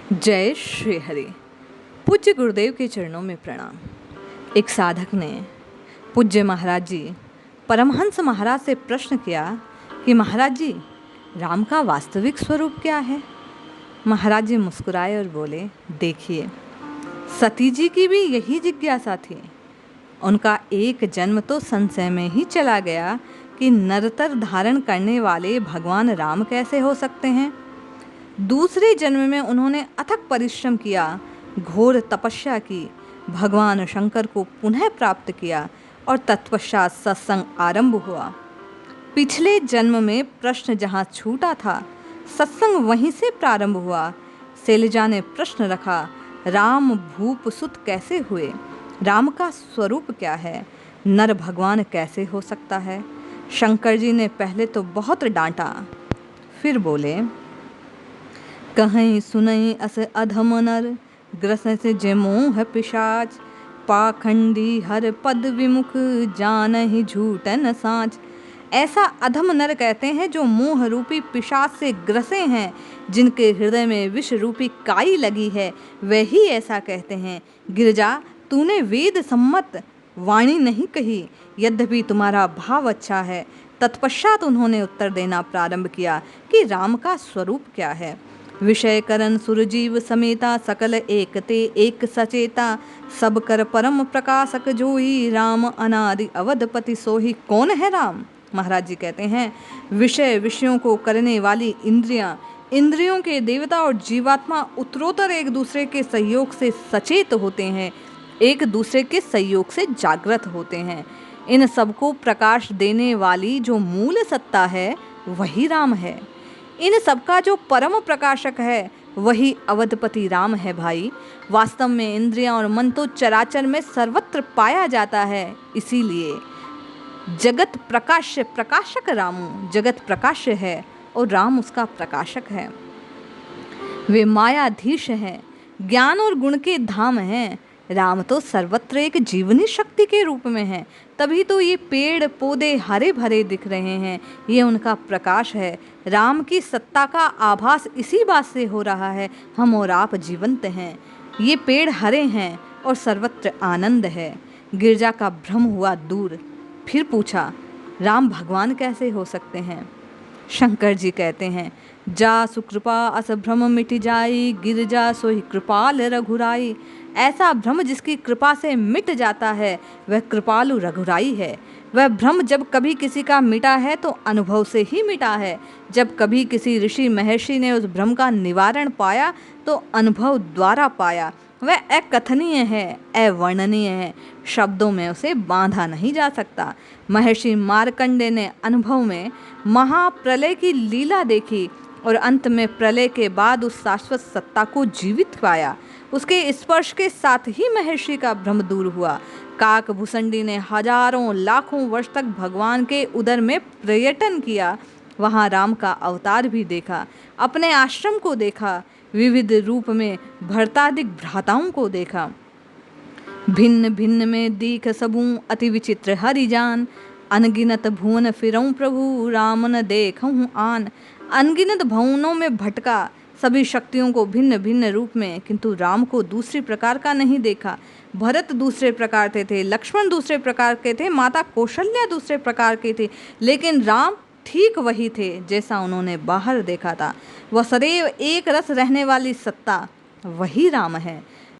जय श्री हरि। पूज्य गुरुदेव के चरणों में प्रणाम। एक साधक ने पूज्य महाराज जी परमहंस महाराज से प्रश्न किया कि महाराज जी, राम का वास्तविक स्वरूप क्या है। महाराज जी मुस्कुराए और बोले, देखिए, सती जी की भी यही जिज्ञासा थी। उनका एक जन्म तो संशय में ही चला गया कि नरतर धारण करने वाले भगवान राम कैसे हो सकते हैं। दूसरे जन्म में उन्होंने अथक परिश्रम किया, घोर तपस्या की, भगवान शंकर को पुनः प्राप्त किया और तत्पश्चात सत्संग आरंभ हुआ। पिछले जन्म में प्रश्न जहाँ छूटा था, सत्संग वहीं से प्रारंभ हुआ। शैलजा ने प्रश्न रखा, राम भूप सुत कैसे हुए? राम का स्वरूप क्या है? नर भगवान कैसे हो सकता है? शंकर जी ने पहले तो बहुत डांटा, फिर बोले, कहीं सुनई अस अधम नर, ग्रसन से जे मोह पिशाच, पाखंडी हर पद विमुख, जानहि झूठन साँच। ऐसा अधम नर कहते हैं जो मोह रूपी पिशाच से ग्रसे हैं, जिनके हृदय में विष रूपी काई लगी है, वे ही ऐसा कहते हैं। गिरजा, तूने वेद सम्मत वाणी नहीं कही, यद्यपि तुम्हारा भाव अच्छा है। तत्पश्चात उन्होंने उत्तर देना प्रारंभ किया कि राम का स्वरूप क्या है। विषय करण सुरजीव समेता, सकल एकते एक सचेता, सब कर परम प्रकाशक जोई, राम अनादि अवधपति सोही। कौन है राम? महाराज जी कहते हैं, विषयों को करने वाली इंद्रियों के देवता और जीवात्मा उत्तरोत्तर एक दूसरे के सहयोग से सचेत होते हैं, एक दूसरे के सहयोग से जागृत होते हैं। इन सबको प्रकाश देने वाली जो मूल सत्ता है, वही राम है। इन सबका जो परम प्रकाशक है, वही अवधपति राम है। भाई, वास्तव में इंद्रियां और मन तो चराचर में सर्वत्र पाया जाता है। इसीलिए जगत प्रकाशक रामू, जगत प्रकाश है और राम उसका प्रकाशक है। वे मायाधीश हैं, ज्ञान और गुण के धाम हैं। राम तो सर्वत्र एक जीवनी शक्ति के रूप में है, तभी तो ये पेड़ पौधे हरे भरे दिख रहे हैं। ये उनका प्रकाश है। राम की सत्ता का आभास इसी बात से हो रहा है, हम और आप जीवंत हैं। ये पेड़ हरे हैं और सर्वत्र आनंद है। गिरजा का भ्रम हुआ दूर। फिर पूछा, राम भगवान कैसे हो सकते हैं? शंकर जी कहते हैं, जा सुकृपा अस भ्रम मिट जाई, गिरजा सोहि कृपाल रघुराई। ऐसा भ्रम जिसकी कृपा से मिट जाता है, वह कृपालु रघुराई है। वह भ्रम जब कभी किसी का मिटा है तो अनुभव से ही मिटा है। जब कभी किसी ऋषि महर्षि ने उस भ्रम का निवारण पाया तो अनुभव द्वारा पाया। वह अकथनीय है, अवर्णनीय है, शब्दों में उसे बांधा नहीं जा सकता। महर्षि मार्कंडेय ने अनुभव में महाप्रलय की लीला देखी और अंत में प्रलय के बाद उस शाश्वत सत्ता को जीवित पाया। उसके स्पर्श के साथ ही महर्षि का भ्रम दूर हुआ। काक भुसंडी ने हजारों लाखों वर्ष तक भगवान के उदर में पर्यटन किया। वहाँ राम का अवतार भी देखा, अपने आश्रम को देखा, विविध रूप में भरतादिक भ्राताओं को देखा। भिन्न भिन्न में दीख सबू अति विचित्र हरिजान, अनगिनत भुवन फिरऊं प्रभु, राम न देखऊं आन। अनगिनत भुवनों में भटका, सभी शक्तियों को भिन्न भिन्न रूप में, किंतु राम को दूसरी प्रकार का नहीं देखा। भरत दूसरे प्रकार के थे, लक्ष्मण दूसरे प्रकार के थे, माता कौशल्या दूसरे प्रकार के थे, लेकिन राम ठीक वही थे जैसा उन्होंने बाहर देखा था। वह सदैव एक रस रहने वाली सत्ता, वही राम है।